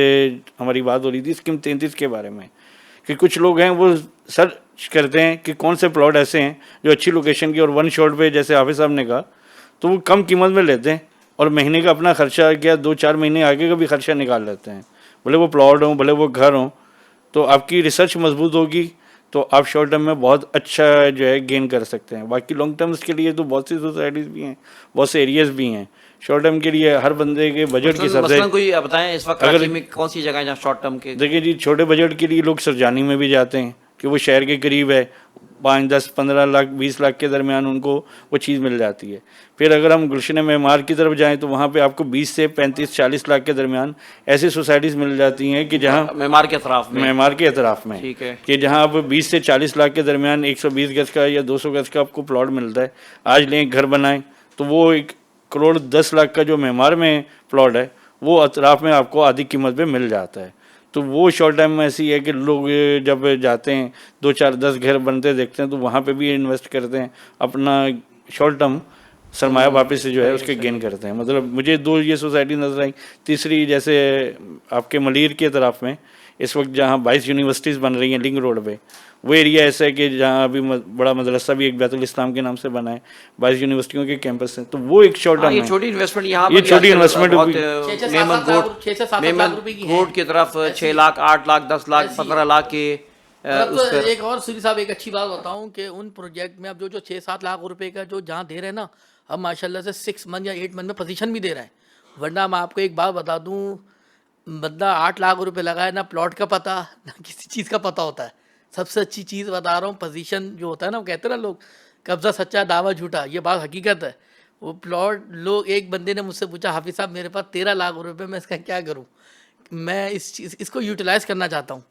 ہماری بات ہو رہی تھی اسکیم 33 کے بارے میں, کہ کچھ لوگ ہیں وہ سرچ کرتے ہیں کہ کون سے پلاٹ ایسے ہیں جو اچھی لوکیشن کی اور ون شاٹ پہ, جیسے حافظ صاحب نے کہا, تو وہ کم قیمت میں لیتے ہیں اور مہینے کا اپنا خرچہ کیا 2-4 مہینے آگے کا بھی خرچہ نکال لیتے ہیں, بھلے وہ پلاٹ ہوں بھلے وہ گھر ہوں. تو آپ کی ریسرچ مضبوط ہوگی تو آپ شارٹ ٹرم میں بہت اچھا جو ہے گین کر سکتے ہیں. باقی لانگ ٹرمز کے لیے تو بہت سی سوسائٹیز بھی ہیں, بہت سے ایریاز بھی ہیں. شارٹ ٹرم کے لیے ہر بندے کے بجٹ کے حساب سے, مثلاً کوئی بتائیں اس وقت کراچی میں کون سی جگہ ہے جہاں شارٹ ٹرم کے, دیکھیں جی چھوٹے بجٹ کے لیے لوگ سرجانی میں بھی جاتے ہیں کہ وہ شہر کے قریب ہے, 5, 10, 15 لاکھ 20 لاکھ کے درمیان ان کو وہ چیز مل جاتی ہے. پھر اگر ہم گلشن معمار کی طرف جائیں تو وہاں پہ آپ کو 20 سے 35-40 لاکھ کے درمیان ایسی سوسائٹیز مل جاتی ہیں کہ جہاں معمار کے اطراف میں, معمار کے اطراف میں, ٹھیک ہے, کہ جہاں آپ 20 سے 40 لاکھ کے درمیان 120 گز کا یا 200 گز کا آپ کو پلاٹ ملتا ہے. آج لیں گھر بنائیں تو وہ 1 کروڑ 10 لاکھ کا جو معمار میں پلاٹ ہے وہ اطراف میں آپ کو آدھی قیمت پہ مل جاتا ہے. تو وہ شارٹ ٹائم میں ایسی ہے کہ لوگ جب جاتے ہیں 2-4-10 گھر بنتے دیکھتے ہیں تو وہاں پہ بھی انویسٹ کرتے ہیں, اپنا شارٹ ٹرم سرمایہ واپس سے جو ہے اس کے گین کرتے ہیں. مطلب مجھے 2 یہ سوسائٹی نظر آئیں. تیسری جیسے آپ کے ملیر کے طرف میں اس وقت جہاں 22 یونیورسٹیز بن رہی ہیں لنک روڈ پہ, وہ ایریا ایسا ہے کہ جہاں ابھی بڑا مدرسہ بھی ایک بیت الاسلام کے نام سے بنا ہے, 22 یونیورسٹیوں کے کیمپس ہیں. تو وہ ایک شارٹ ٹرم یہ ہے. چھوٹی انویسٹمنٹ یہاں یہ چھوٹی انویسٹمنٹ میمن گوٹ کی طرف 6 لاکھ 8 لاکھ 10 لاکھ 15 لاکھ کے. ایک اور سری صاحب ایک اچھی بات بتاؤں کہ ان پروجیکٹ میں اب جو 6-7 لاکھ روپے کا جو جہاں دے رہے ہیں نا, اب ماشاءاللہ سے 6 منتھ یا 8 منتھ میں پوزیشن بھی دے رہا ہے. ورنہ میں آپ کو ایک بات بتا دوں, بندہ 8 لاکھ روپے لگائے, نہ پلاٹ کا پتہ نہ کسی چیز کا پتہ ہوتا ہے. سب سے اچھی چیز بتا رہا ہوں, پوزیشن جو ہوتا ہے نا, وہ کہتے ہیں نا لوگ قبضہ سچا دعویٰ جھوٹا, یہ بات حقیقت ہے. وہ پلاٹ لوگ, ایک بندے نے مجھ سے پوچھا حافظ صاحب میرے پاس 13 لاکھ روپے, میں اس کا کیا کروں, میں اس کو یوٹیلائز کرنا چاہتا ہوں.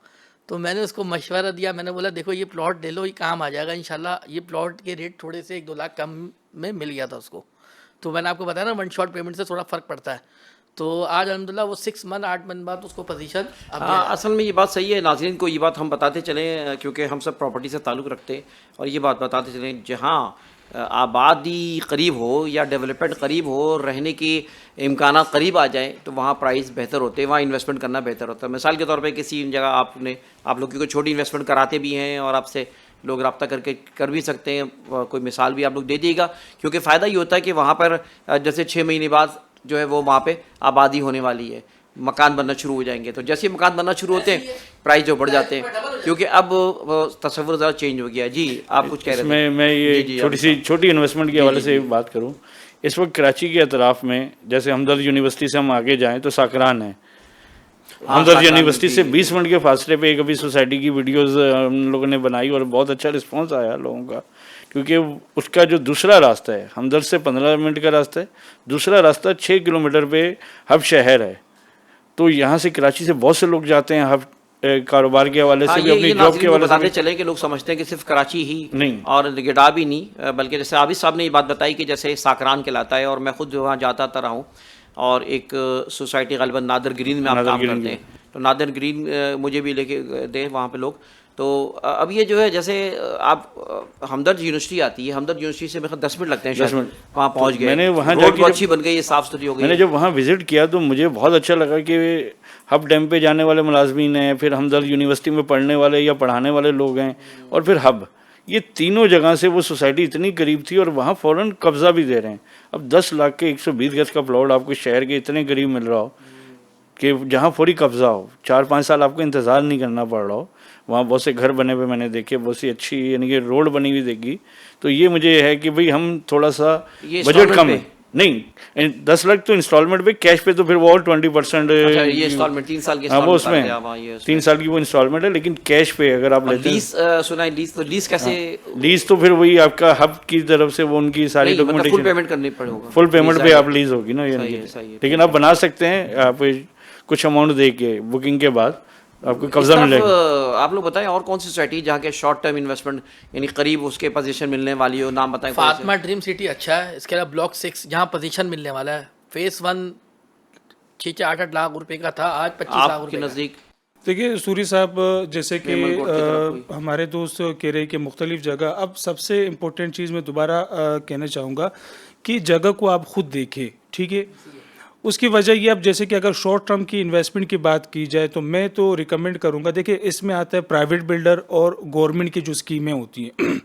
تو میں نے اس کو مشورہ دیا, میں نے بولا دیکھو یہ پلاٹ لے لو, یہ کام آ جائے گا انشاءاللہ. یہ پلاٹ کے ریٹ تھوڑے سے 1-2 لاکھ کم میں مل گیا تھا اس کو. تو میں نے آپ کو بتایا نا ون شاٹ پیمنٹ سے تھوڑا فرق پڑتا ہے. تو آج الحمدللہ وہ 6 منتھ 8 منتھ بعد اس کو پوزیشن اب ہاں اصل میں یہ بات صحیح ہے. ناظرین کو یہ بات ہم بتاتے چلیں کیونکہ ہم سب پراپرٹی سے تعلق رکھتے ہیں, اور یہ بات بتاتے چلیں جہاں آبادی قریب ہو یا ڈیولپمنٹ قریب ہو, رہنے کی امکانات قریب آ جائیں تو وہاں پرائز بہتر ہوتے ہیں, وہاں انویسٹمنٹ کرنا بہتر ہوتا ہے. مثال کے طور پہ کسی جگہ آپ لوگ کیونکہ چھوٹی انویسٹمنٹ کراتے بھی ہیں اور آپ سے لوگ رابطہ کر کے کر بھی سکتے ہیں, کوئی مثال بھی آپ لوگ دے دیے گا, کیونکہ فائدہ یہ ہوتا ہے کہ وہاں پر جیسے 6 مہینے بعد جو ہے وہ وہاں پہ آبادی ہونے والی ہے, مکان بننا شروع ہو جائیں گے, تو جیسے مکان بننا شروع ہوتے ہیں پرائز جو بڑھ جاتے ہیں, کیونکہ اب تصور ذرا چینج ہو گیا. جی آپ کچھ کہہ رہے تھے. میں یہ چھوٹی انویسٹمنٹ کے حوالے سے بات کروں. اس وقت کراچی کے اطراف میں جیسے ہمدرد یونیورسٹی سے ہم آگے جائیں تو ساکران ہے. ہمدرد یونیورسٹی سے 20 منٹ کے فاصلے پہ ایک ابھی سوسائٹی کی ویڈیوز ہم لوگوں نے بنائی اور بہت اچھا رسپانس آیا لوگوں کا, کیونکہ اس کا جو دوسرا راستہ ہے ہمدرد سے 15 منٹ کا راستہ ہے, دوسرا راستہ 6 کلومیٹر پہ ہب شہر ہے. تو یہاں سے کراچی سے بہت سے لوگ جاتے ہیں ہب کاروبار کے حوالے سے بھی, اپنی جاب کے حوالے سے بتاتے چلیں کہ لوگ سمجھتے ہیں کہ صرف کراچی ہی نہیں اور گڈا بھی نہیں, بلکہ جیسے عابد صاحب نے یہ بات بتائی کہ جیسے ساکران کہلاتا ہے, اور میں خود وہاں جاتا رہا ہوں, اور ایک سوسائٹی غالباً نادر گرین میں آپ کام کرتے ہیں, تو نادر گرین مجھے بھی لے کے دے وہاں پہ لوگ. تو اب یہ جو ہے جیسے آپ ہمدرد یونیورسٹی آتی ہے, ہمدرد یونیورسٹی سے میرے 10 منٹ لگتے ہیں شاید وہاں پہنچ گئے. میں نے وہاں روڈ بہت اچھی بن گئی ہے, صاف ستھری ہو گئی. میں نے جب وہاں وزٹ کیا تو مجھے بہت اچھا لگا کہ ہب ڈیم پہ جانے والے ملازمین ہیں, پھر ہمدرد یونیورسٹی میں پڑھنے والے یا پڑھانے والے لوگ ہیں, اور پھر ہب, یہ تینوں جگہ سے وہ سوسائٹی اتنی قریب تھی اور وہاں فوراً قبضہ بھی دے رہے ہیں. اب 10 لاکھ کے 120 گز کا پلاٹ آپ کو شہر کے اتنے قریب مل رہا ہو کہ جہاں فوری قبضہ ہو, 4-5 سال آپ کو انتظار نہیں کرنا پڑ رہا ہو. وہاں بہت سے گھر بنے ہوئے میں نے دیکھے, بہت سی اچھی یعنی کہ روڈ بنی ہوئی دیکھی. تو یہ مجھے ہے کہ بھئی ہم تھوڑا سا بجٹ کم ہے, نہیں 10 لاکھ تو انسٹالمنٹ پہ, کیش پہ تو پھر وہ اور 20% یہ انسٹالمنٹ 3 سال کی وہ اس میں 3 سال کی وہ انسٹالمنٹ ہے, لیکن کیش پہ اگر آپ لیتے ہیں. لیز سنا ہے, لیز تو لیز کیسے, لیز تو پھر وہی آپ کا ہب کی طرف سے وہ ان کی ساری فل ڈاکومنٹیشن پیمنٹ کرنی پڑے گا, فل پیمنٹ پہ آپ لیز ہوگی نا, لیکن آپ بنا سکتے ہیں آپ کچھ اماؤنٹ دے کے بکنگ کے بعد آپ کو قبضہ ملے گا. آپ لوگ بتائیں اور کون سی سوسائٹی جہاں کے شارٹ ٹرم انویسٹمنٹ یعنی قریب اس کے پوزیشن ملنے والی ہو, نام بتائیں. فاطمہ ڈریم سٹی اچھا ہے, اس کے علاوہ بلاک 6 جہاں پوزیشن ملنے والا ہے, فیس 1 6-8 لاکھ روپے کا تھا, آج 25 لاکھ روپے کے نزدیک. دیکھیے سوری صاحب, جیسے کہ ہمارے دوست کہہ رہے کہ مختلف جگہ, اب سب سے امپورٹنٹ چیز میں دوبارہ کہنا چاہوں گا کہ جگہ کو آپ خود دیکھیں, ٹھیک ہے. اس کی وجہ یہ, اب جیسے کہ اگر شارٹ ٹرم کی انویسٹمنٹ کی بات کی جائے تو میں تو ریکمینڈ کروں گا, دیکھیں اس میں آتا ہے پرائیویٹ بلڈر اور گورنمنٹ کی جو اسکیمیں ہوتی ہیں.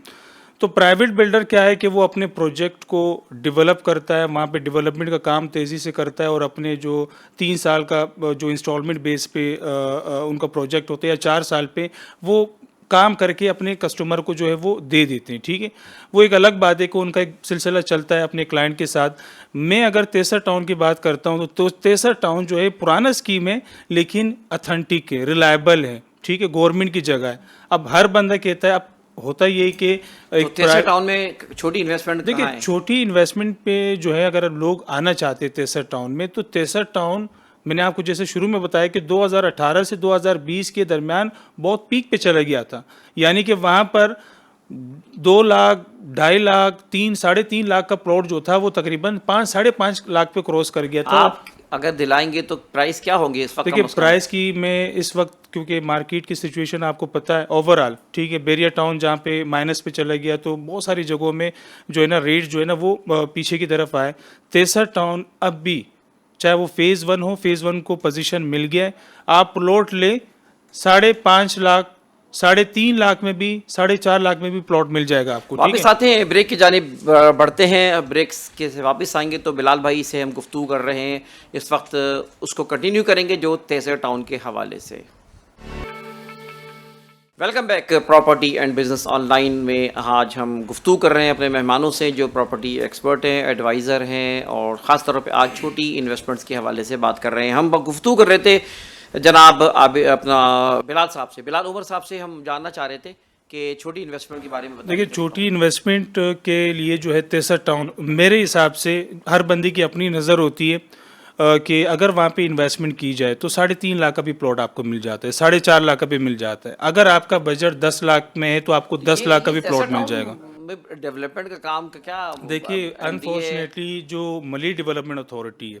تو پرائیویٹ بلڈر کیا ہے کہ وہ اپنے پروجیکٹ کو ڈیولپ کرتا ہے, وہاں پہ ڈیولپمنٹ کا کام تیزی سے کرتا ہے, اور اپنے جو 3 سال کا جو انسٹالمنٹ بیس پہ ان کا پروجیکٹ ہوتا ہے یا 4 سال پہ وہ کام کر کے اپنے کسٹمر کو جو ہے وہ دے دیتے ہیں, ٹھیک ہے. وہ ایک الگ بات ہے کہ ان کا ایک سلسلہ چلتا ہے اپنے کلائنٹ کے ساتھ. میں اگر تیسر ٹاؤن کی بات کرتا ہوں تو تیسر ٹاؤن جو ہے پرانا اسکیم ہے لیکن اتھینٹک ہے, ریلائبل ہے, ٹھیک ہے, گورنمنٹ کی جگہ ہے. اب ہر بندہ کہتا ہے, اب ہوتا یہ کہ تیسر ٹاؤن میں چھوٹی انویسٹمنٹ, دیکھیے چھوٹی انویسٹمنٹ پہ جو ہے اگر لوگ آنا چاہتے تیسر ٹاؤن میں, تو تیسر ٹاؤن میں نے آپ کو جیسے شروع میں بتایا کہ 2018 سے 2020 کے درمیان بہت پیک پہ چلا گیا تھا, یعنی کہ وہاں پر 2 لاکھ 2.5 لاکھ 3-3.5 لاکھ کا پلاٹ جو تھا وہ تقریباً 5-5.5 لاکھ پہ کراس کر گیا تھا. آپ اگر دلائیں گے تو پرائس کیا ہوں گے اس وقت؟ دیکھیے پرائس کی میں اس وقت, کیونکہ مارکیٹ کی سچویشن آپ کو پتہ ہے اوور آل, ٹھیک ہے, بیریا ٹاؤن جہاں پہ مائنس پہ چلا گیا تو بہت ساری جگہوں میں جو ہے نا ریٹ جو ہے نا وہ پیچھے کی طرف آئے. تیسر ٹاؤن اب بھی چاہے وہ فیز 1 ہو, فیز 1 کو پوزیشن مل گیا ہے, آپ پلاٹ لیں 5.5 لاکھ 3.5 لاکھ میں بھی 4.5 لاکھ میں بھی پلاٹ مل جائے گا آپ کو. واپس آتے ہیں بریک کی جانب بڑھتے ہیں, بریکس کے سے واپس آئیں گے تو بلال بھائی سے ہم گفتگو کر رہے ہیں اس وقت, اس کو کنٹینیو کریں گے جو تیسر ٹاؤن کے حوالے سے. Welcome back property and business on line میں. آج ہم گفتگو کر رہے ہیں اپنے مہمانوں سے جو پراپرٹی ایکسپرٹ ہیں, ایڈوائزر ہیں, اور خاص طور پہ آج چھوٹی انویسٹمنٹس کے حوالے سے بات کر رہے ہیں. ہم گفتگو کر رہے تھے جناب اپنا بلال صاحب سے, بلال عمر صاحب سے ہم جاننا چاہ رہے تھے کہ چھوٹی انویسٹمنٹ کے بارے میں بتائیں. دیکھیے چھوٹی انویسٹمنٹ کے لیے جو ہے تیسر ٹاؤن میرے حساب سے ہر بندے کی اپنی نظر ہوتی ہے کہ اگر وہاں پہ انویسٹمنٹ کی جائے تو 3.5 لاکھ کا بھی پلاٹ آپ کو مل جاتا ہے, 4.5 لاکھ کا بھی مل جاتا ہے. اگر آپ کا بجٹ 10 لاکھ میں ہے تو آپ کو 10 لاکھ کا بھی پلاٹ مل جائے گا. ڈیولپمنٹ کا کام کا کیا دیکھیے انفارچونیٹلی جو ملی ڈیولپمنٹ اتھارٹی ہے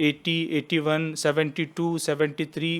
80, 81, 72, 73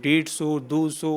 150, 200,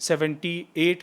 78,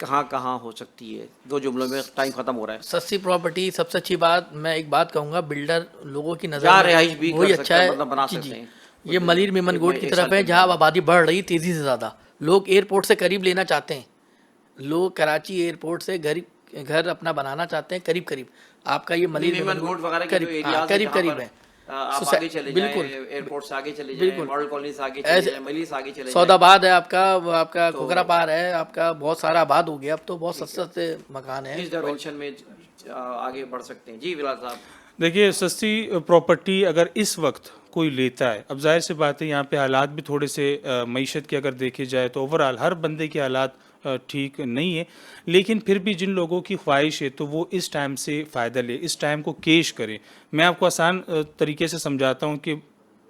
کہاں کہاں ہو سکتی ہے؟ 2 جملوں میں، ٹائم ختم ہو رہا ہے. سستی پراپرٹی سب سے اچھی بات، میں ایک بات کہوں گا، بلڈر لوگوں کی نظر جہاں میں رہائش بھی وہی کر اچھا سکتے ہے. ہیں، مطلب بنا جی سکتے ہیں. یہ ملیر میمن گوڈ کی ایک طرف سال ہے پہلے. جہاں اب آبادی بڑھ رہی تیزی سے زیادہ، لوگ ایئرپورٹ سے قریب لینا چاہتے ہیں، لوگ کراچی ایئرپورٹ سے گھر اپنا بنانا چاہتے ہیں قریب قریب. آپ کا یہ ملیر میمن میمن گوڈ گوڈ وغیرہ کے جو قریب، ہاں ایریاز ہیں قریب جہاں قریب پر ہے. آپ آگے چلے جائیں، بالکل ایئرپورٹ سے آگے چلے جائیں، بالکل. ماڈل کالونی سے آگے چلے ایسے جائیں، ملی سے آگے چلے سودا جائیں. آباد ہے آپ کا، وہ آپ کا کھوکھرا پار ہے آپ کا، بہت سارا آباد ہو گیا اب تو، بہت سستے سستے مکان ہیں. اس ڈائمینشن میں آگے بڑھ سکتے ہیں. جی بلال صاحب. دیکھیے سستی پراپرٹی اگر اس وقت کوئی لیتا ہے، اب ظاہر سی بات ہے یہاں پہ حالات بھی تھوڑے سے معیشت کے اگر دیکھے جائے تو اوورآل ہر بندے کے حالات ٹھیک نہیں ہے، لیکن پھر بھی جن لوگوں کی خواہش ہے تو وہ اس ٹائم سے فائدہ لے، اس ٹائم کو کیش کرے. میں آپ کو آسان طریقے سے سمجھاتا ہوں کہ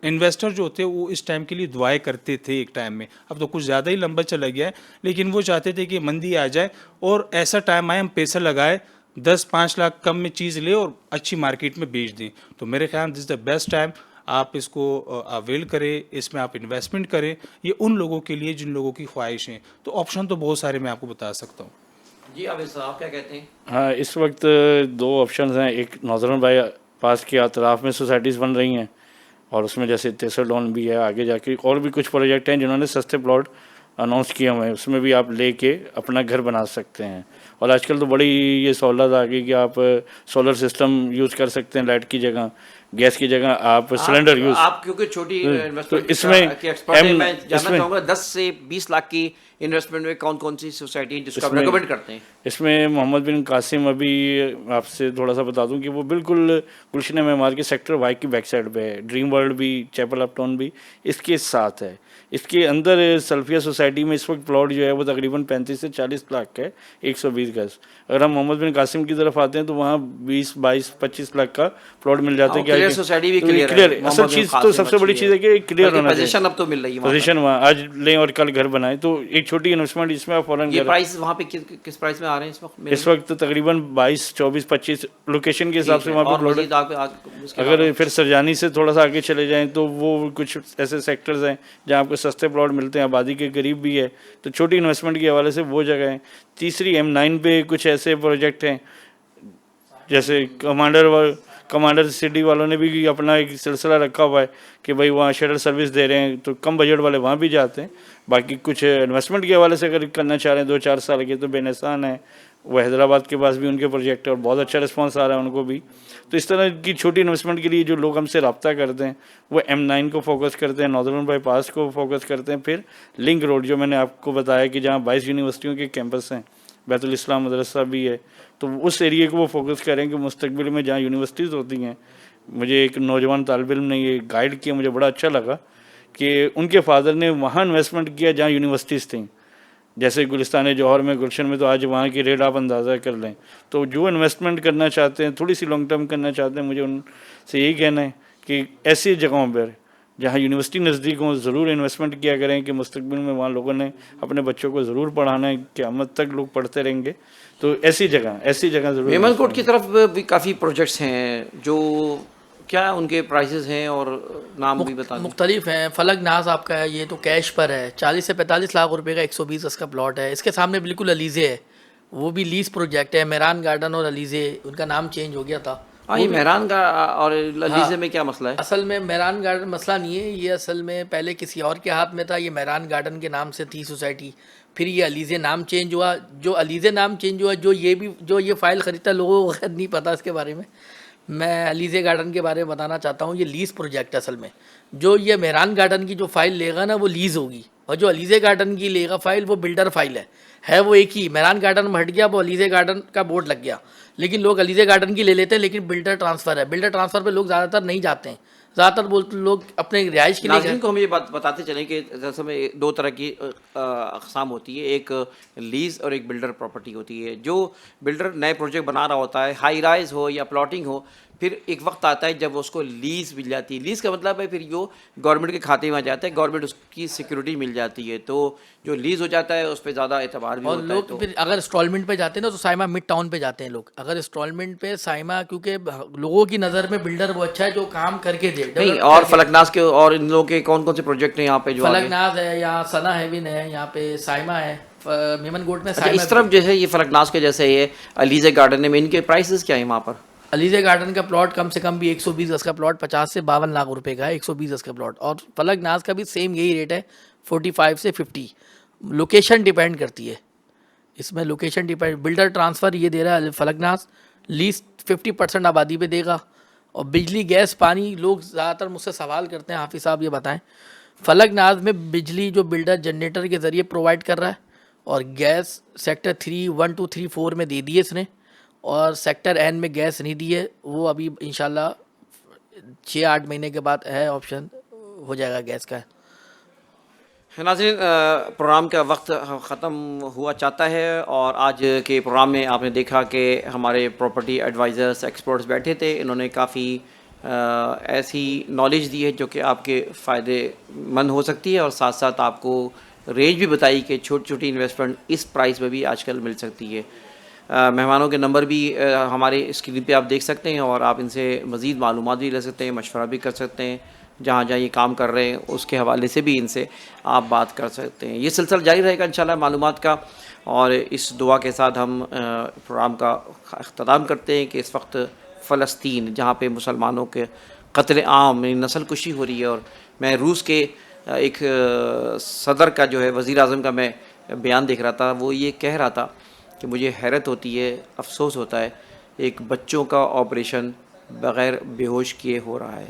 انویسٹر جو ہوتے ہیں وہ اس ٹائم کے لیے دعائیں کرتے تھے ایک ٹائم میں، اب تو کچھ زیادہ ہی لمبا چلا گیا ہے، لیکن وہ چاہتے تھے کہ مندی آ جائے اور ایسا ٹائم آئے ہم پیسہ لگائے 10-5 لاکھ کم میں چیز لے اور اچھی مارکیٹ میں بیچ دیں. تو میرے خیال دس از دا بیسٹ ٹائم، آپ اس کو اویل کریں، اس میں آپ انویسٹمنٹ کریں. یہ ان لوگوں کے لیے جن لوگوں کی خواہش ہیں، تو آپشن تو بہت سارے میں آپ کو بتا سکتا ہوں. جی عابد صاحب کیا کہتے ہیں؟ ہاں، اس وقت 2 آپشنز ہیں. ایک ناردرن بائی پاس کے اطراف میں سوسائٹیز بن رہی ہیں، اور اس میں جیسے تیسر ڈون بھی ہے، آگے جا کے اور بھی کچھ پروجیکٹ ہیں جنہوں نے سستے پلاٹ اناؤنس کیے ہوئے ہیں، اس میں بھی آپ لے کے اپنا گھر بنا سکتے ہیں. اور آج کل تو بڑی یہ سہولت آ گئی کہ آپ سولر سسٹم یوز کر سکتے ہیں، لائٹ کی جگہ، گیس کی جگہ آپ سلنڈر یوز. آپ کیونکہ چھوٹی تو انویسٹمنٹ اس میں کے ایکسپرٹ ہیں، میں اس جاننا میں چاہوں گا 10 سے 20 لاکھ کی انویسٹمنٹ میں کون کون سی سوسائٹی ہیں جس کو آپ اس میں ریکمینڈ کرتے ہیں؟ اس میں محمد بن قاسم، ابھی آپ سے تھوڑا سا بتا دوں کہ وہ بالکل گلشن معمار کے سیکٹر وائی کی بیک سائڈ پہ ہے. ڈریم ورلڈ بھی، چیپل اپ ٹاؤن بھی اس کے ساتھ ہے. اس کے اندر سلفیہ سوسائٹی میں اس وقت پلاٹ جو ہے وہ تقریباً 35 سے 40 لاکھ کا ہے، 120 گز. اگر ہم محمد بن قاسم کی طرف آتے ہیں تو وہاں 20، 22، 25 لاکھ کا پلاٹ مل جاتا ہے. کیا کلیئر سوسائٹی بھی تو کلیئر کلیئر ہے. اصل چیز تو سب سے بڑی چیز ہے کہ کلیئر ہونا چاہیے. پوزیشن اب تو مل رہی ہے، پوزیشن وہاں آج لیں اور کل گھر بنائیں، تو ایک چھوٹی انویسٹمنٹ جس میں آپ فوراً یہ پرائس وہاں پہ کس پرائس میں آ رہے ہیں اس وقت؟ اس وقت تقریباً 22، 24، 25 لوکیشن کے حساب سے وہاں پہ پلاٹ. اگر پھر سرجانی سے تھوڑا سا آگے چلے جائیں تو وہ کچھ ایسے سیکٹرز ہیں جہاں آپ کو سستے پلاٹ ملتے ہیں، آبادی کے قریب بھی ہے، تو چھوٹی انویسٹمنٹ کے حوالے سے وہ جگہ ہیں. تیسری M9 پہ کچھ ایسے پروجیکٹ ہیں، جیسے کمانڈر سٹی والوں نے بھی اپنا ایک سلسلہ رکھا ہوا ہے کہ بھائی وہاں شٹل سروس دے رہے ہیں، تو کم بجٹ والے وہاں بھی جاتے ہیں. باقی کچھ انویسٹمنٹ کے حوالے سے اگر کرنا چاہ رہے ہیں 2-4 سال کے، تو بے نسان ہے، وہ حیدرآباد کے پاس بھی ان کے پروجیکٹ ہے اور بہت اچھا رسپانس آ رہا ہے ان کو بھی. تو اس طرح کی چھوٹی انویسٹمنٹ کے لیے جو لوگ ہم سے رابطہ کرتے ہیں وہ M9 کو فوکس کرتے ہیں، ناردرن بائی پاس کو فوکس کرتے ہیں. پھر لنک روڈ جو میں نے آپ کو بتایا کہ جہاں 22 یونیورسٹیوں کے کیمپس ہیں، بیت الاسلام مدرسہ بھی ہے، تو اس ایریے کو وہ فوکس کریں کہ مستقبل میں جہاں یونیورسٹیز ہوتی ہیں. مجھے ایک نوجوان طالب علم نے یہ گائیڈ کیا، مجھے بڑا اچھا لگا کہ ان کے فادر نے وہاں انویسٹمنٹ کیا جہاں یونیورسٹیز تھیں، جیسے گلستان جوہر میں، گلشن میں، تو آج وہاں کی ریٹ آپ اندازہ کر لیں. تو جو انویسٹمنٹ کرنا چاہتے ہیں، تھوڑی سی لانگ ٹرم کرنا چاہتے ہیں، مجھے ان سے یہی کہنا ہے کہ ایسی جگہوں پر جہاں یونیورسٹی نزدیک ہوں ضرور انویسٹمنٹ کیا کریں کہ مستقبل میں وہاں لوگوں نے اپنے بچوں کو ضرور پڑھانا ہے، قیامت تک لوگ پڑھتے رہیں گے. تو ایسی جگہ ضرور. میمن کوٹ کی طرف بھی کافی پروجیکٹس ہیں، جو کیا ان کے پرائسز ہیں اور نام بھی بتا دیں. مختلف ہیں. فلک ناز آپ کا ہے، یہ تو کیش پر ہے، 40 سے 45 لاکھ روپے کا 120 گز کا پلاٹ ہے. اس کے سامنے بالکل علیزے ہے، وہ بھی لیز پروجیکٹ ہے. میران گارڈن اور علیزے، ان کا نام چینج ہو گیا تھا. یہ مہران کا اور علیزے میں کیا مسئلہ ہے؟ اصل میں میران گارڈن مسئلہ نہیں ہے، یہ اصل میں پہلے کسی اور کے ہاتھ میں تھا. یہ میران گارڈن کے نام سے تھی سوسائٹی، پھر یہ علیزے نام چینج ہوا. جو علیزے نام چینج ہوا، جو یہ فائل خریدتا، لوگوں کو نہیں پتا اس کے بارے میں. میں علیزے گارڈن کے بارے میں بتانا چاہتا ہوں. یہ لیز پروجیکٹ ہے اصل میں. جو یہ میران گارڈن کی جو فائل لے گا نا، وہ لیز ہوگی، اور جو علیزے گارڈن کی لے گا فائل، وہ بلڈر فائل ہے وہ ایک ہی. میران گارڈن میں ہٹ گیا، وہ علیزے گارڈن کا بورڈ لگ گیا، لیکن لوگ علیزے گارڈن کی لے لیتے ہیں، لیکن بلڈر ٹرانسفر ہے. بلڈر ٹرانسفر پہ لوگ زیادہ تر نہیں جاتے ہیں، زیادہ تر بولتے لوگ اپنے رہائش کے لیے. ناظرین کو ہم یہ بات بتاتے چلیں کہ اصل میں 2 طرح کی اقسام ہوتی ہے، ایک لیز اور ایک بلڈر پراپرٹی ہوتی ہے. جو بلڈر نئے پروجیکٹ بنا رہا ہوتا ہے، ہائی رائز ہو یا پلاٹنگ ہو، پھر ایک وقت آتا ہے جب اس کو لیز مل جاتی ہے. لیز کا مطلب ہے پھر جو گورنمنٹ کے کھاتے میں آ جاتا ہے، گورنمنٹ اس کی سیکورٹی مل جاتی ہے. تو جو لیز ہو جاتا ہے اس پہ زیادہ اعتبار بھی اور ہوتا ہے. لوگ پھر اگر انسٹالمنٹ پہ جاتے ہیں نا، تو سائما مڈ ٹاؤن پہ جاتے ہیں لوگ. اگر انسٹالمنٹ پہ سائما، کیونکہ لوگوں کی نظر میں بلڈر وہ اچھا ہے جو کام کر کے دے. نہیں، اور فلکناز کے اور ان لوگوں کے کون کون سے پروجیکٹ ہیں یہاں پہ جو فلک ناز ہے، یہاں سنا ہیون ہے، یہاں پہ سائما ہے. میمن گوٹ میں اچھا اس طرف جیسے یہ فلکناس کے جیسے یہ علیزہ گارڈن ہے، ان کے پرائسز کیا ہیں وہاں پر؟ علیزہ گارڈن کا پلاٹ کم سے کم بھی 120 گز کا پلاٹ 50 سے 52 لاکھ روپے کا ہے، 120 گز کا پلاٹ. اور فلک ناز کا بھی سیم یہی ریٹ ہے 45 سے 50. لوکیشن ڈیپینڈ کرتی ہے اس میں، لوکیشن ڈیپینڈ. بلڈر ٹرانسفر یہ دے رہا ہے فلک ناز، لیسٹ 50% آبادی پہ دے گا. اور بجلی گیس پانی لوگ زیادہ تر مجھ سے سوال کرتے ہیں حافظ صاحب یہ بتائیں، فلک ناز میں بجلی جو بلڈر جنریٹر کے ذریعے پرووائڈ کر رہا ہے، اور گیس سیکٹر 3 1 2 3 4 میں دے دی ہے اس نے، اور سیکٹر این میں گیس نہیں دی ہے. وہ ابھی انشاءاللہ 6-8 مہینے کے بعد ہے آپشن ہو جائے گا گیس کا. ناظرین پروگرام کا وقت ختم ہوا چاہتا ہے، اور آج کے پروگرام میں آپ نے دیکھا کہ ہمارے پراپرٹی ایڈوائزرس ایکسپرٹس بیٹھے تھے. انہوں نے کافی ایسی نالج دی ہے جو کہ آپ کے فائدے مند ہو سکتی ہے، اور ساتھ ساتھ آپ کو رینج بھی بتائی کہ چھوٹی چھوٹی انویسٹمنٹ اس پرائس میں بھی آج کل مل سکتی ہے. مہمانوں کے نمبر بھی ہمارے اسکرین پہ آپ دیکھ سکتے ہیں، اور آپ ان سے مزید معلومات بھی لے سکتے ہیں، مشورہ بھی کر سکتے ہیں. جہاں جہاں یہ کام کر رہے ہیں اس کے حوالے سے بھی ان سے آپ بات کر سکتے ہیں. یہ سلسلہ جاری رہے گا انشاءاللہ معلومات کا، اور اس دعا کے ساتھ ہم پروگرام کا اختتام کرتے ہیں کہ اس وقت فلسطین جہاں پہ مسلمانوں کے قتل عام نسل کشی ہو رہی ہے، اور میں روس کے ایک صدر کا جو ہے وزیر اعظم کا میں بیان دیکھ رہا تھا، وہ یہ کہہ رہا تھا کہ مجھے حیرت ہوتی ہے، افسوس ہوتا ہے، ایک بچوں کا آپریشن بغیر بے ہوش کیے ہو رہا ہے.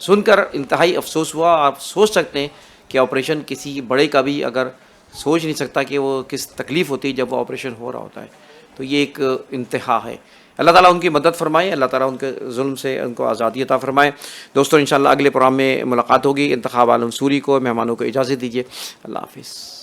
سن کر انتہائی افسوس ہوا. آپ سوچ سکتے ہیں کہ آپریشن کسی بڑے کا بھی اگر سوچ نہیں سکتا کہ وہ کس تکلیف ہوتی ہے جب وہ آپریشن ہو رہا ہوتا ہے، تو یہ ایک انتہا ہے. اللہ تعالیٰ ان کی مدد فرمائے، اللہ تعالیٰ ان کے ظلم سے ان کو آزادی عطا فرمائے. دوستوں انشاءاللہ اگلے پروگرام میں ملاقات ہوگی. انتخاب عالم سوری کو مہمانوں کو اجازت دیجیے. اللہ حافظ.